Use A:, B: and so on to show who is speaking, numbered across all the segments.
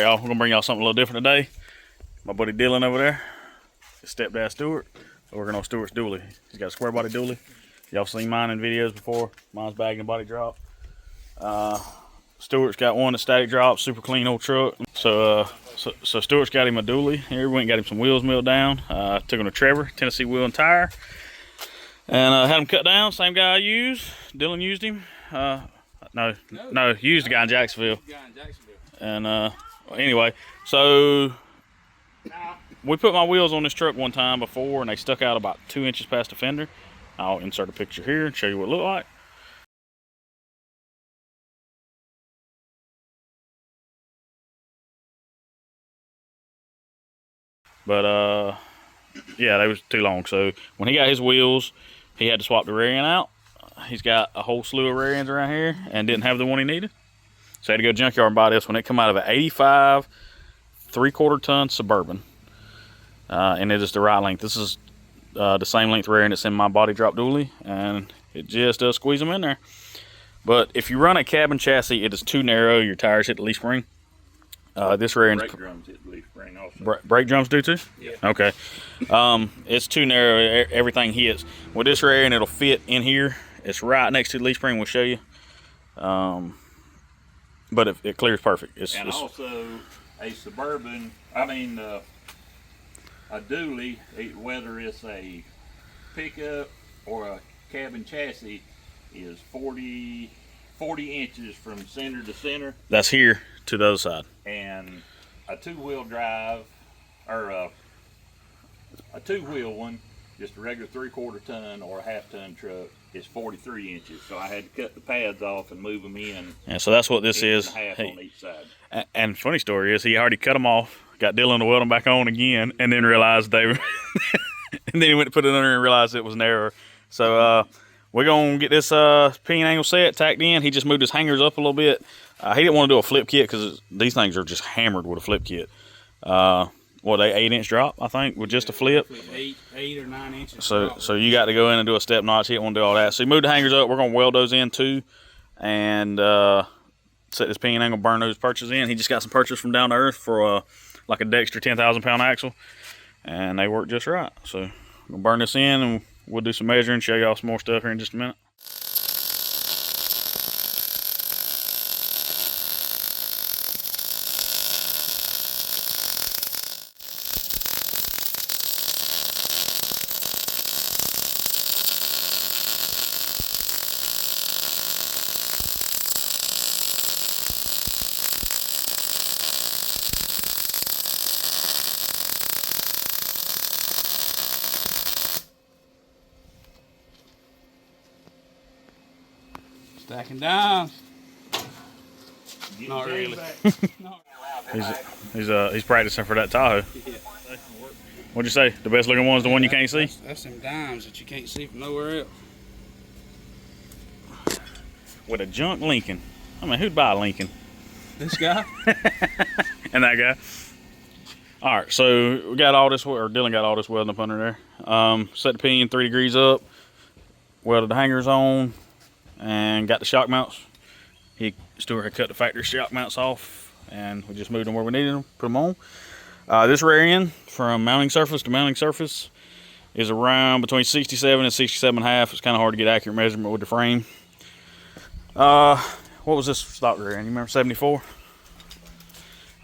A: y'all, we're gonna bring y'all something a little different today. My buddy Dylan over there, his stepdad Stuart. So we're working on Stuart's dually. He's got a square body dually. Y'all seen mine in videos before. Mine's bagging and body drop. Stuart's got one that's static drop, super clean old truck. So Stuart's got him a dually. Here we went and got him some wheels milled down. Took him to Trevor, Tennessee Wheel and Tire, and had him cut down. Same guy I used. Dylan used him. No, used the guy in Jacksonville. And anyway, so we put my wheels on this truck one time before, and they stuck out about 2 inches past the fender. I'll insert a picture here and show you what it looked like. But yeah, they was too long. So when he got his wheels, he had to swap the rear end out. He's got a whole slew of rear ends around here and didn't have the one he needed. So I had to go junkyard and buy this one. It come out of an 85 3/4 ton Suburban. And it is the right length. This is the same length rear end that's in my body drop dually, and it just does squeeze them in there. But if you run a cabin chassis, it is too narrow. Your tires hit the leaf spring. This rear end,
B: brake drums hit the leaf spring also.
A: Brake drums do too?
B: Yeah.
A: Okay. It's too narrow. Everything hits. With this rear end, it'll fit in here. It's right next to the leaf spring. We'll show you. But it clears perfect.
B: Also a Suburban, a dually, whether it's a pickup or a cabin chassis, is 40 inches from center to center.
A: That's here to the other side.
B: And a two-wheel drive, or a two-wheel one, just a regular 3/4 ton or a half-ton truck, is 43 inches. So I had to cut the pads off and move them in.
A: Yeah, so that's what this is.
B: Half on each side.
A: And funny story is, he already cut them off, got Dylan to weld them back on again, and then realized they were, and then he went to put it under and realized it was narrower. So we're gonna get this pinion angle set, tacked in. He just moved his hangers up a little bit. He didn't want to do a flip kit because these things are just hammered with a flip kit. What, they 8-inch drop, I think, with just a flip.
C: 8 or 9 inches.
A: So you got to go in and do a step notch. He didn't want to do all that. So he moved the hangers up. We're gonna weld those in too, and set this pinion angle, burn those purchase in. He just got some purchase from down to earth for like a Dexter 10,000 pound axle, and they work just right. So I'm gonna burn this in, and we'll do some measuring, show y'all some more stuff here in just a minute.
C: Stacking down. Not really.
A: He's practicing for that Tahoe.
C: Yeah.
A: What'd you say? The best looking one's the one you can't see?
C: That's them dimes that you can't see from nowhere else.
A: With a junk Lincoln. I mean, who'd buy a Lincoln?
C: This guy?
A: And that guy. All right, so we got all this, or Dylan got all this welding up under there. Set the pinion 3 degrees up, welded the hangers on, and got the shock mounts. Stuart had cut the factory shock mounts off, and we just moved them where we needed them, put them on. This rear end, from mounting surface to mounting surface, is around between 67 and 67.5. It's kind of hard to get accurate measurement with the frame. What was this stock rear end? You remember 74?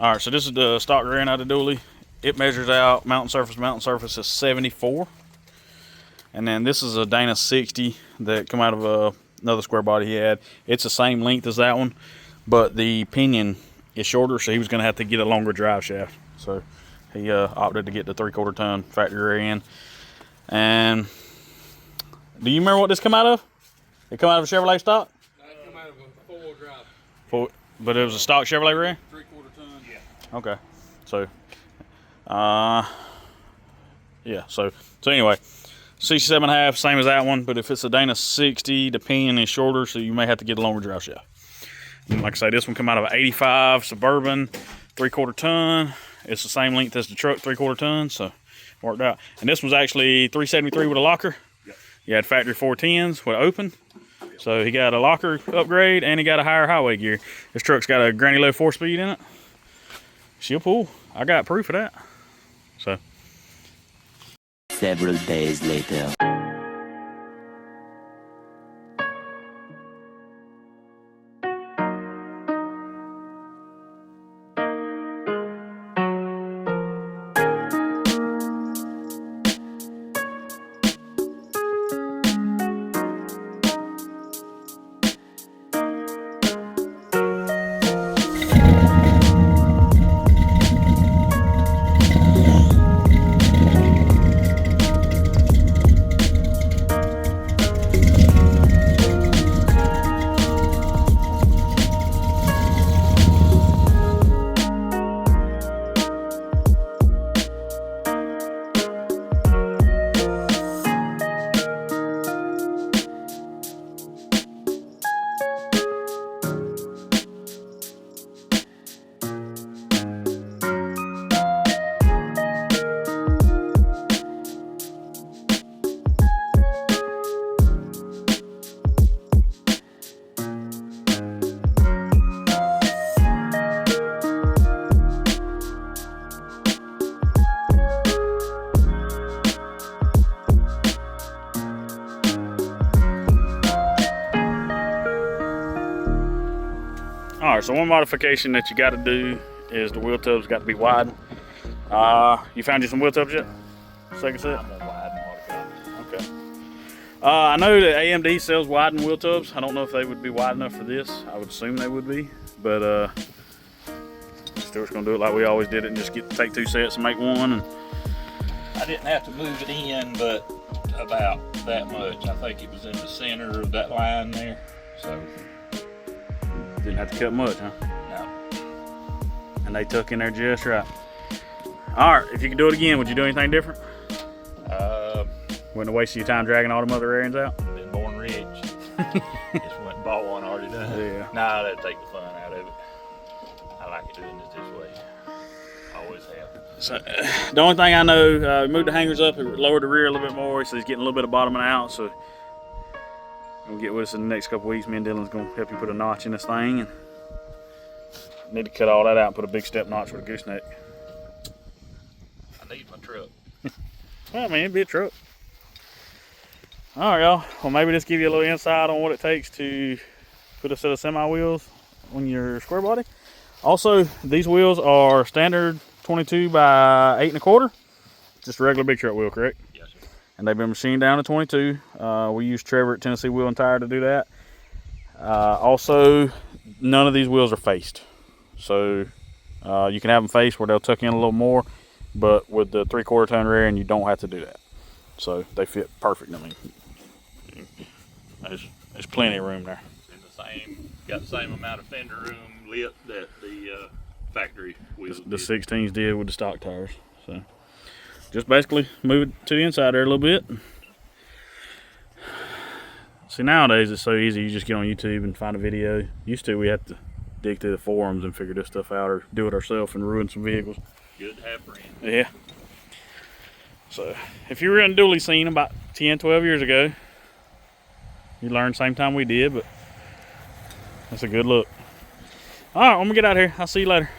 A: All right, so this is the stock rear end out of the dually. It measures out mounting surface is 74. And then this is a Dana 60 that come out of another square body he had. It's the same length as that one, but the pinion is shorter, so he was going to have to get a longer drive shaft. So he opted to get the 3/4 ton factory rear end. And do you remember what this come out of? It come out of a Chevrolet stock?
C: It come out of a 4-wheel drive.
A: But it was a stock Chevrolet rear?
C: 3/4 ton.
B: Yeah.
A: Okay. So, yeah. So anyway, 67.5, same as that one, but if it's a Dana 60, the pinion is shorter, so you may have to get a longer drive shaft. And like I say, this one come out of an 85 Suburban, 3/4 ton. It's the same length as the truck, 3/4 ton, so worked out. And this one's actually 373 with a locker.
B: Yep.
A: You had factory 410s with open. So he got a locker upgrade and he got a higher highway gear. This truck's got a granny low 4-speed in it. she'll pull. I got proof of that. So.
D: Several days later.
A: All right, so one modification that you got to do is the wheel tubs got to be widened. You found you some wheel tubs yet? Second set?
B: I'm gonna widen what I got.
A: Okay. I know that AMD sells widened wheel tubs. I don't know if they would be wide enough for this. I would assume they would be, but Stuart's gonna do it like we always did it and just take 2 sets and make one. And
B: I didn't have to move it in, but about that much. I think it was in the center of that line there. So
A: didn't have to cut much, huh?
B: no.
A: And they tuck in there just right. All right, if you could do it again, would you do anything different? Wouldn't have wasted your time dragging all the other areas out?
B: Been born rich. Just went and bought one already done.
A: Yeah.
B: Nah, that'd take the fun out of it. I like it doing it this way. Always have.
A: So, the only thing I know, moved the hangers up, it lowered the rear a little bit more, so he's getting a little bit of bottoming out. So, he'll get with us in the next couple weeks. Me and Dylan's gonna help you put a notch in this thing, and need to cut all that out and put a big step notch for the gooseneck.
B: I need my truck.
A: Well, I mean, it'd be a truck. All right, y'all. Well, maybe this give you a little insight on what it takes to put a set of semi wheels on your square body. Also, these wheels are standard 22 by 8 1/4. Just a regular big truck wheel, correct?
B: Yes, sir.
A: And they've been machined down to 22. We use Trevor at Tennessee Wheel and Tire to do that. Also, none of these wheels are faced. So you can have them faced where they'll tuck in a little more, but with the 3/4 ton rear end, you don't have to do that. So they fit perfect. I mean, there's plenty of room there.
B: And got the same amount of fender room lip that the factory wheels
A: The
B: did.
A: 16s did with the stock tires. So just basically move it to the inside there a little bit. See, nowadays it's so easy. You just get on YouTube and find a video. Used to, we had to dig through the forums and figure this stuff out, or do it ourselves and ruin some vehicles.
B: Good to have friends.
A: Yeah. So if you were in dually scene about 10, 12 years ago, you learned same time we did, but that's a good look. All right, I'm gonna get out of here. I'll see you later.